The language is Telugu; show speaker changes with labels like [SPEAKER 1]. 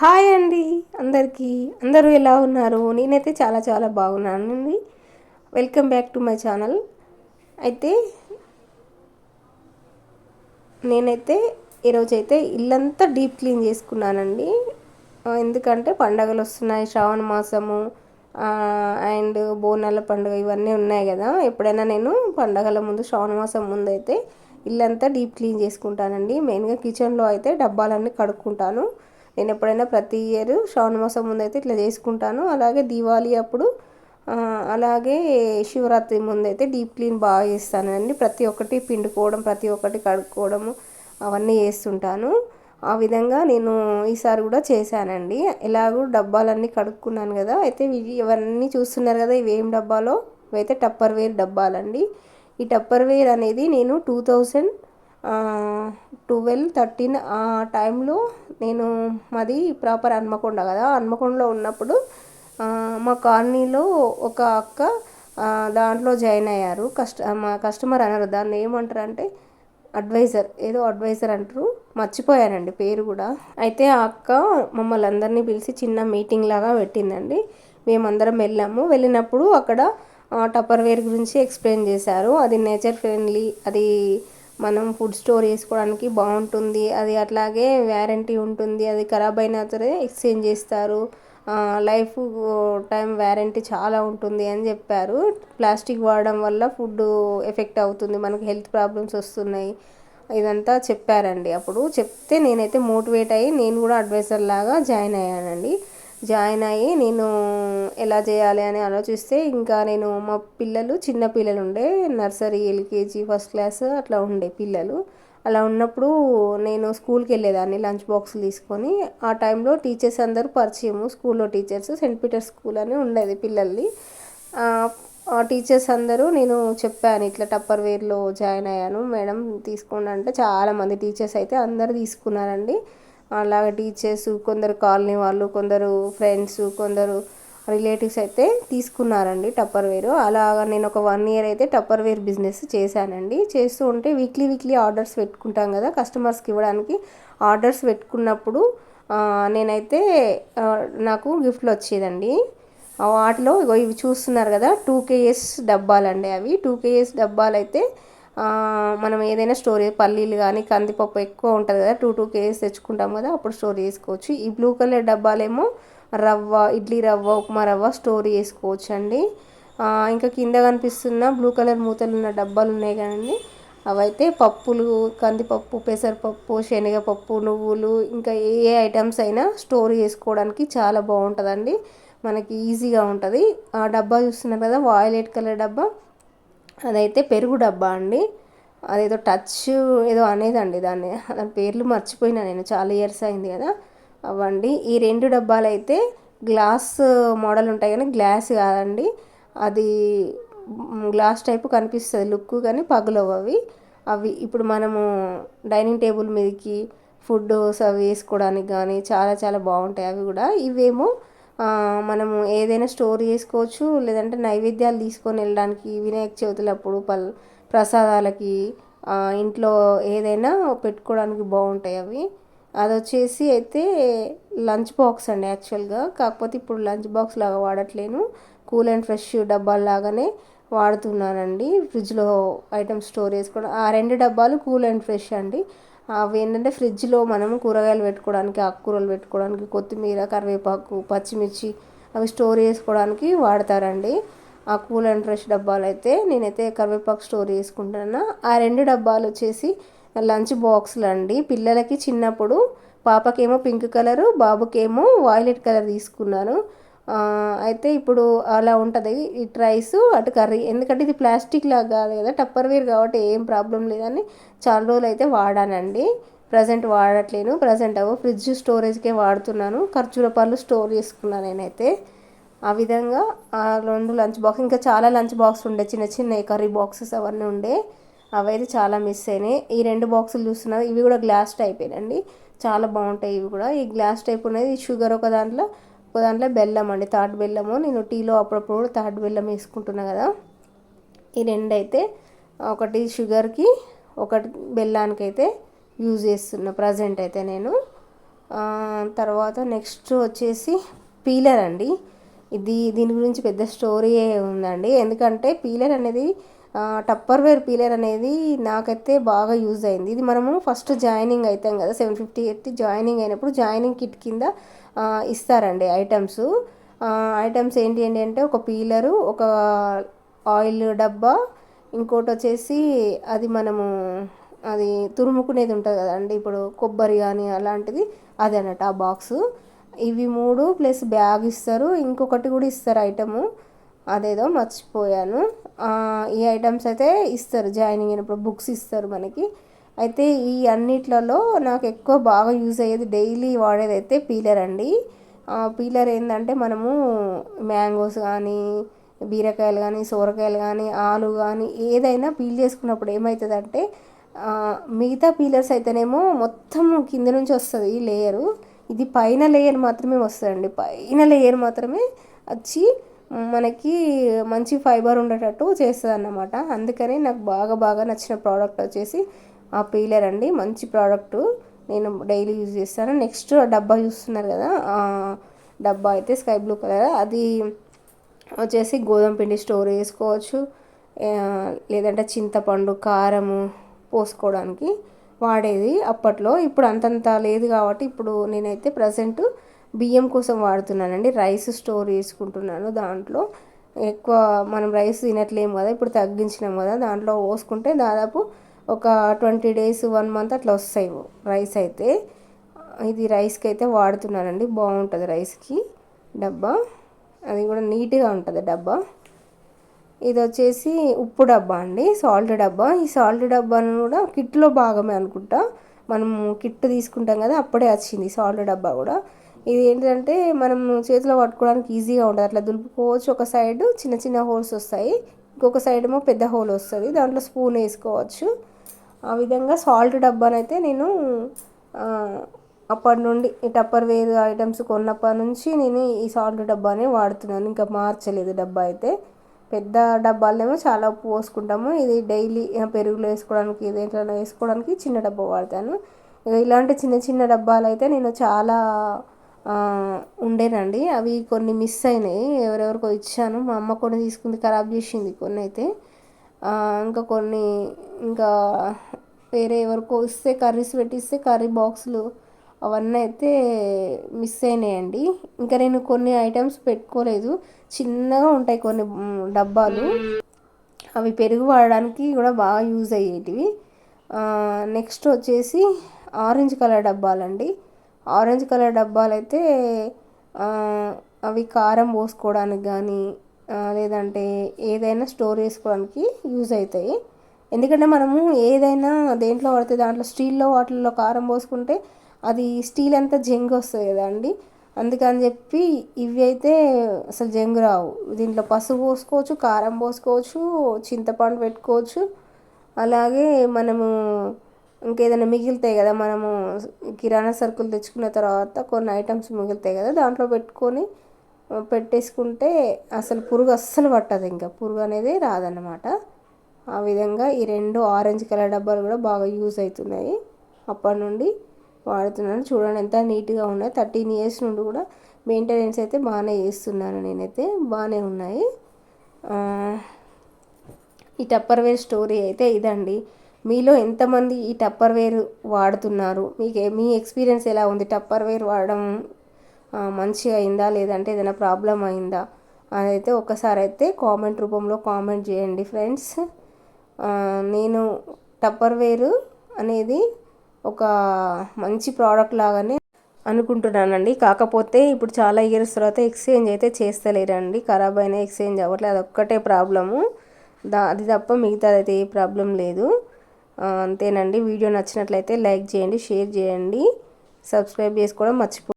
[SPEAKER 1] హాయ్ అండి అందరికీ. అందరూ ఎలా ఉన్నారు? నేనైతే చాలా చాలా బాగున్నానండి. Welcome back to my channel. అయితే నేనైతే ఈరోజైతే ఇల్లంతా డీప్ క్లీన్ చేసుకున్నానండి. ఎందుకంటే పండగలు వస్తున్నాయి, శ్రావణ మాసము అండ్ బోనాల పండుగ ఇవన్నీ ఉన్నాయి కదా. ఎప్పుడైనా నేను పండగల ముందు శ్రావణ మాసం ముందు అయితే ఇల్లంతా డీప్ క్లీన్ చేసుకుంటానండి. మెయిన్గా కిచెన్లో అయితే డబ్బాలన్నీ కడుక్కుంటాను. నేను ఎప్పుడైనా ప్రతి ఇయర్ శ్రావణ మాసం ముందు అయితే ఇట్లా చేసుకుంటాను. అలాగే దీవాళీ అప్పుడు అలాగే శివరాత్రి ముందు అయితే డీప్ క్లీన్ బాగా చేస్తానండి. ప్రతి ఒక్కటి పిండుకోవడం, ప్రతి ఒక్కటి కడుక్కోవడము అవన్నీ చేస్తుంటాను. ఆ విధంగా నేను ఈసారి కూడా చేశానండి. ఎలాగో డబ్బాలన్నీ కడుక్కున్నాను కదా. అయితే ఇవన్నీ చూస్తున్నారు కదా, ఇవి ఏం డబ్బాలో, ఇవైతే టప్పర్ వేర్ డబ్బాలండి. ఈ టప్పర్ వేర్ అనేది నేను 2012-13 ఆ టైంలో నేను మాది ప్రాపర్ హన్మకొండ కదా. హన్మకొండలో ఉన్నప్పుడు మా కాలనీలో ఒక అక్క దాంట్లో జాయిన్ అయ్యారు. మా కస్టమర్ అనరు, దాన్ని ఏమంటారు అంటే అడ్వైజర్ అంటారు, మర్చిపోయానండి పేరు కూడా. అయితే ఆ అక్క మమ్మల్ని అందరినీ పిలిచి చిన్న మీటింగ్ లాగా పెట్టిందండి. మేమందరం వెళ్ళినప్పుడు అక్కడ టప్పర్ వేర్ గురించి ఎక్స్ప్లెయిన్ చేశారు. అది నేచర్ ఫ్రెండ్లీ, అది మనం ఫుడ్ స్టోర్ చేసుకోవడానికి బాగుంటుంది, అది అట్లాగే వ్యారంటీ ఉంటుంది, అది ఖరాబ్ అయినా సరే ఎక్స్చేంజ్ చేస్తారు, లైఫ్ టైం వ్యారంటీ చాలా ఉంటుంది అని చెప్పారు. ప్లాస్టిక్ వాడడం వల్ల ఫుడ్ ఎఫెక్ట్ అవుతుంది, మనకి హెల్త్ ప్రాబ్లమ్స్ వస్తున్నాయి, ఇదంతా చెప్పారండి. అప్పుడు చెప్తే నేనైతే మోటివేట్ అయ్యి నేను కూడా అడ్వైజర్ లాగా జాయిన్ అయ్యానండి. జాయిన్ అయ్యి నేను ఎలా చేయాలి అని ఆలోచిస్తే, ఇంకా నేను మా పిల్లలు చిన్న పిల్లలు ఉండే, నర్సరీ, ఎల్కేజీ, ఫస్ట్ క్లాస్ అట్లా ఉండే పిల్లలు. అలా ఉన్నప్పుడు నేను స్కూల్కి వెళ్ళేదాన్ని లంచ్ బాక్స్ తీసుకొని. ఆ టైంలో టీచర్స్ అందరూ పరిచయము, స్కూల్లో టీచర్స్, సెయింట్ పీటర్స్ స్కూల్ అని ఉండేది పిల్లల్ని. ఆ టీచర్స్ అందరూ నేను చెప్పాను, ఇట్లా టప్పర్ వేర్లో జాయిన్ అయ్యాను మేడం తీసుకోండి అంటే, చాలామంది టీచర్స్ అయితే అందరూ తీసుకున్నారండి. అలాగే టీచర్స్, కొందరు కాలనీ వాళ్ళు, కొందరు ఫ్రెండ్స్, కొందరు రిలేటివ్స్ అయితే తీసుకున్నారండి టప్పర్ వేరు. అలాగా నేను ఒక 1 year అయితే టప్పర్ వేర్ బిజినెస్ చేశానండి. చేస్తూ ఉంటే వీక్లీ ఆర్డర్స్ పెట్టుకుంటాం కదా కస్టమర్స్కి ఇవ్వడానికి. ఆర్డర్స్ పెట్టుకున్నప్పుడు నేనైతే నాకు గిఫ్ట్లు వచ్చేదండి. వాటిలో ఇవి చూస్తున్నారు కదా, 2 kgs డబ్బాలండి. అవి 2 kgs డబ్బాలు అయితే మనం ఏదైనా స్టోర్, పల్లీలు కానీ కందిపప్పు ఎక్కువ ఉంటుంది కదా, 2 kgs తెచ్చుకుంటాం కదా, అప్పుడు స్టోర్ చేసుకోవచ్చు. ఈ బ్లూ కలర్ డబ్బాలేమో రవ్వ, ఇడ్లీ రవ్వ, ఉప్మా రవ్వ స్టోర్ చేసుకోవచ్చు అండి. ఇంకా కింద కనిపిస్తున్న బ్లూ కలర్ మూతలు ఉన్న డబ్బాలు ఉన్నాయి కదండి, అవైతే పప్పులు, కందిపప్పు, పెసరపప్పు, శనగపప్పు, నువ్వులు, ఇంకా ఏ ఐటమ్స్ అయినా స్టోర్ చేసుకోవడానికి చాలా బాగుంటుందండి, మనకి ఈజీగా ఉంటుంది. ఆ డబ్బా చూస్తున్నారు కదా, వాయిలెట్ కలర్ డబ్బా, అదైతే పెరుగు డబ్బా అండి. అదేదో టచ్ ఏదో అనేదండి, దాని పేర్లు మర్చిపోయినా నేను, చాలా ఇయర్స్ అయింది కదా. అవ్వండి. ఈ 2 డబ్బాలు అయితే గ్లాస్ మోడల్ ఉంటాయి కానీ గ్లాస్ కాదండి, అది గ్లాస్ టైపు కనిపిస్తుంది లుక్, కానీ పగులవు అవి. ఇప్పుడు మనము డైనింగ్ టేబుల్ మీదకి ఫుడ్ సర్వ్ చేసుకోవడానికి కానీ చాలా చాలా బాగుంటాయి అవి కూడా. ఇవేమో మనము ఏదైనా స్టోర్ చేసుకోవచ్చు, లేదంటే నైవేద్యాలు తీసుకొని వెళ్ళడానికి, వినాయక చవితులప్పుడు ప్రసాదాలకి, ఇంట్లో ఏదైనా పెట్టుకోవడానికి బాగుంటాయి అవి. అది వచ్చేసి అయితే లంచ్ బాక్స్ అండి యాక్చువల్గా, కాకపోతే ఇప్పుడు లంచ్ బాక్స్ లాగా వాడట్లేను, కూల్ అండ్ ఫ్రెష్ డబ్బాల లాగానే వాడుతున్నానండి. ఫ్రిడ్జ్లో ఐటమ్స్ స్టోర్ చేసుకోవడం. ఆ 2 డబ్బాలు కూల్ అండ్ ఫ్రెష్ అండి. అవి ఏంటంటే ఫ్రిడ్జ్లో మనము కూరగాయలు పెట్టుకోవడానికి, ఆకుకూరలు పెట్టుకోవడానికి, కొత్తిమీర, కరివేపాకు, పచ్చిమిర్చి అవి స్టోర్ చేసుకోవడానికి వాడతారండి. ఆ కూల్ అండ్ ఫ్రెష్ డబ్బాలు అయితే నేనైతే కరివేపాకు స్టోర్ చేసుకుంటాను. ఆ 2 డబ్బాలు వచ్చేసి లంచ్ బాక్సులు అండి. పిల్లలకి చిన్నప్పుడు పాపకేమో పింక్ కలరు, బాబుకేమో వాయిలెట్ కలర్ తీసుకున్నాను. అయితే ఇప్పుడు అలా ఉంటుంది, ఇటు రైస్ అటు కర్రీ. ఎందుకంటే ఇది ప్లాస్టిక్ లాగా కాదు కదా, టప్పర్ వేర్ కాబట్టి ఏం ప్రాబ్లం లేదని చాలా రోజులు అయితే వాడానండి. ప్రజెంట్ వాడట్లేను, ప్రజెంట్ ఫ్రిడ్జ్ స్టోరేజ్కే వాడుతున్నాను. ఖర్జూర పళ్ళు స్టోర్ చేసుకున్నాను నేనైతే. ఆ విధంగా ఆ 2 లంచ్ బాక్స్, ఇంకా చాలా లంచ్ బాక్స్ ఉండే, చిన్న చిన్న కర్రీ బాక్సెస్ అవన్నీ ఉండే, అవైతే చాలా మిస్ అయినాయి. ఈ 2 బాక్సులు చూస్తున్నారు, ఇవి కూడా గ్లాస్ టైపేనండి, చాలా బాగుంటాయి ఇవి కూడా. ఈ గ్లాస్ టైప్ ఉన్నది షుగర్ ఒక దాంట్లో, ఒక దాంట్లో బెల్లం అండి, తాటి బెల్లము. నేను టీలో అప్పుడప్పుడు తాటి బెల్లం వేసుకుంటున్నా కదా. ఈ 2 అయితే, ఒకటి షుగర్కి, ఒకటి బెల్లానికి అయితే యూజ్ చేస్తున్నా ప్రజెంట్ అయితే నేను. తర్వాత నెక్స్ట్ వచ్చేసి పీలర్ అండి. దీని గురించి పెద్ద స్టోరీ ఉందండి. ఎందుకంటే పీలర్ అనేది టప్పర్వేర్ పీలర్ అనేది నాకైతే బాగా యూజ్ అయింది. ఇది మనము ఫస్ట్ జాయినింగ్ అవుతాం కదా, 750 జాయినింగ్ అయినప్పుడు జాయినింగ్ కిట్ కింద ఇస్తారండి ఐటమ్స్ ఏంటి అంటే ఒక పీలరు, ఒక ఆయిల్ డబ్బా, ఇంకోటి వచ్చేసి అది మనము అది తురుముకునేది ఉంటుంది కదండి, ఇప్పుడు కొబ్బరి కానీ అలాంటిది, అది అన్నట్టు ఆ బాక్సు. ఇవి 3 ప్లస్ బ్యాగ్ ఇస్తారు, ఇంకొకటి కూడా ఇస్తారు ఐటము, అదేదో మర్చిపోయాను. ఈ ఐటమ్స్ అయితే ఇస్తారు జాయినింగ్ అయినప్పుడు, బుక్స్ ఇస్తారు మనకి. అయితే ఈ అన్నిట్లలో నాకు ఎక్కువ బాగా యూజ్ అయ్యేది, డైలీ వాడేది అయితే పీలర్ అండి. పీలర్ ఏంటంటే మనము మ్యాంగోస్ కానీ, బీరకాయలు కానీ, సోరకాయలు కానీ, ఆలు కానీ ఏదైనా పీల్ చేసుకున్నప్పుడు ఏమవుతుందంటే మిగతా పీలర్స్ అయితేనేమో మొత్తం కింద నుంచి వస్తుంది ఈ లేయరు, ఇది పైన లేయర్ మాత్రమే వస్తుందండి. పైన లేయర్ మాత్రమే వచ్చి మనకి మంచి ఫైబర్ ఉండేటట్టు చేస్తుంది అన్నమాట. అందుకని నాకు బాగా నచ్చిన ప్రోడక్ట్ వచ్చేసి ఆ పీలర్ అండి. మంచి ప్రోడక్టు, నేను డైలీ యూజ్ చేస్తాను. నెక్స్ట్ డబ్బా చూస్తున్నారు కదా, డబ్బా అయితే స్కై బ్లూ కలర్, అది వచ్చేసి గోధుమ పిండి స్టోర్ చేసుకోవచ్చు, లేదంటే చింతపండు, కారము పోసుకోవడానికి వాడేది అప్పట్లో. ఇప్పుడు అంతంత లేదు కాబట్టి ఇప్పుడు నేనైతే ప్రజెంట్ బియ్యం కోసం వాడుతున్నానండి. రైస్ స్టోర్ చేసుకుంటున్నాను దాంట్లో. ఎక్కువ మనం రైస్ తినట్లేము కదా, ఇప్పుడు తగ్గించినాం కదా, దాంట్లో పోసుకుంటే దాదాపు ఒక 20 days 1 month అట్లా వస్తాయి రైస్ అయితే. ఇది రైస్కి అయితే వాడుతున్నానండి, బాగుంటుంది రైస్కి డబ్బా, అది కూడా నీట్గా ఉంటుంది డబ్బా. ఇది వచ్చేసి ఉప్పు డబ్బా అండి, సాల్ట్ డబ్బా. ఈ సాల్ట్ డబ్బాను కూడా కిట్లో భాగమే అనుకుంటా, మనము కిట్ తీసుకుంటాం కదా అప్పుడే వచ్చింది సాల్ట్ డబ్బా కూడా. ఇది ఏంటంటే మనం చేతిలో పట్టుకోవడానికి ఈజీగా ఉంటుంది, అట్లా దులుపుకోవచ్చు. ఒక సైడ్ చిన్న హోల్స్ వస్తాయి, ఇంకొక సైడ్ ఏమో పెద్ద హోల్ వస్తుంది, దాంట్లో స్పూన్ వేసుకోవచ్చు. ఆ విధంగా సాల్ట్ డబ్బానైతే నేను అప్పటి నుండి ఈ టప్పర్ వేర్ ఐటమ్స్ కొన్నప్పటి నుంచి నేను ఈ సాల్ట్ డబ్బానే వాడుతున్నాను, ఇంకా మార్చలేదు డబ్బా అయితే. పెద్ద డబ్బాలేమో చాలా ఉప్పు పోసుకుంటాము, ఇది డైలీ పెరుగులో వేసుకోవడానికి, దేంట్లో వేసుకోవడానికి చిన్న డబ్బా వాడతాను. ఇలాంటి చిన్న డబ్బాలు అయితే నేను చాలా ఉండేనండి, అవి కొన్ని మిస్ అయినాయి, ఎవరెవరికో ఇచ్చాను, మా అమ్మ కొన్ని తీసుకుంది, ఖరాబ్ చేసింది కొన్ని అయితే. ఇంకా వేరే ఎవరికో ఇస్తే, కర్రీస్ పెట్టిస్తే కర్రీ బాక్సులు అవన్నీ అయితే మిస్ అయినాయండి. ఇంకా నేను కొన్ని ఐటమ్స్ పెట్టుకోలేదు, చిన్నగా ఉంటాయి కొన్ని డబ్బాలు, అవి పెరుగు వాడడానికి కూడా బాగా యూజ్ అయ్యేటివి. నెక్స్ట్ వచ్చేసి ఆరెంజ్ కలర్ డబ్బాలండి. ఆరెంజ్ కలర్ డబ్బాలు అయితే అవి కారం పోసుకోవడానికి కానీ, లేదంటే ఏదైనా స్టోర్ చేసుకోవడానికి యూజ్ అవుతాయి. ఎందుకంటే మనము ఏదైనా దేంట్లో పడితే దాంట్లో స్టీల్లో వాటిల్లో కారం పోసుకుంటే అది స్టీల్ అంతా జంగు వస్తుంది కదా అండి, అందుకని చెప్పి ఇవి అయితే అసలు జంగు రావు. దీంట్లో పసుపు పోసుకోవచ్చు, కారం పోసుకోవచ్చు, చింతపండు పెట్టుకోవచ్చు. అలాగే మనము ఇంకేదైనా మిగులుతాయి కదా, మనము కిరాణా సరుకులు తెచ్చుకున్న తర్వాత కొన్ని ఐటమ్స్ మిగులుతాయి కదా, దాంట్లో పెట్టుకొని పెట్టేసుకుంటే అసలు పురుగు అస్సలు పట్టదు, ఇంకా పురుగు అనేది రాదన్నమాట. ఆ విధంగా ఈ 2 ఆరెంజ్ కలర్ డబ్బాలు కూడా బాగా యూజ్ అవుతున్నాయి, అప్పటి నుండి వాడుతున్నాను. చూడండి ఎంత నీట్గా ఉన్నాయి, 13 years నుండి కూడా మెయింటెనెన్స్ అయితే బాగానే చేస్తున్నాను నేనైతే, బాగానే ఉన్నాయి. ఈ టప్పర్వేర్ స్టోరీ అయితే ఇదండి. మీలో ఎంతమంది ఈ టప్పర్వేర్ వాడుతున్నారు, మీ ఎక్స్పీరియన్స్ ఎలా ఉంది, టప్పర్వేర్ వాడడం మంచిగా అయిందా, లేదంటే ఏదైనా ప్రాబ్లం అయిందా, అదైతే ఒకసారి అయితే కామెంట్ రూపంలో కామెంట్ చేయండి ఫ్రెండ్స్. నేను టప్పర్వేర్ అనేది ఒక మంచి ప్రోడక్ట్ లాగానే అనుకుంటున్నానండి. కాకపోతే ఇప్పుడు చాలా ఇయర్స్ తర్వాత ఎక్స్చేంజ్ అయితే చేస్తలేరండి, ఖరాబ్ అయినా ఎక్స్చేంజ్ అవ్వట్లేదు, అదొక్కటే ప్రాబ్లము, అది తప్ప మిగతాదైతే ఏ ప్రాబ్లం లేదు. అంతేనండి. వీడియో నచ్చినట్లయితే లైక్ చేయండి, షేర్ చేయండి, సబ్స్క్రైబ్ చేసుకోవడం మర్చిపో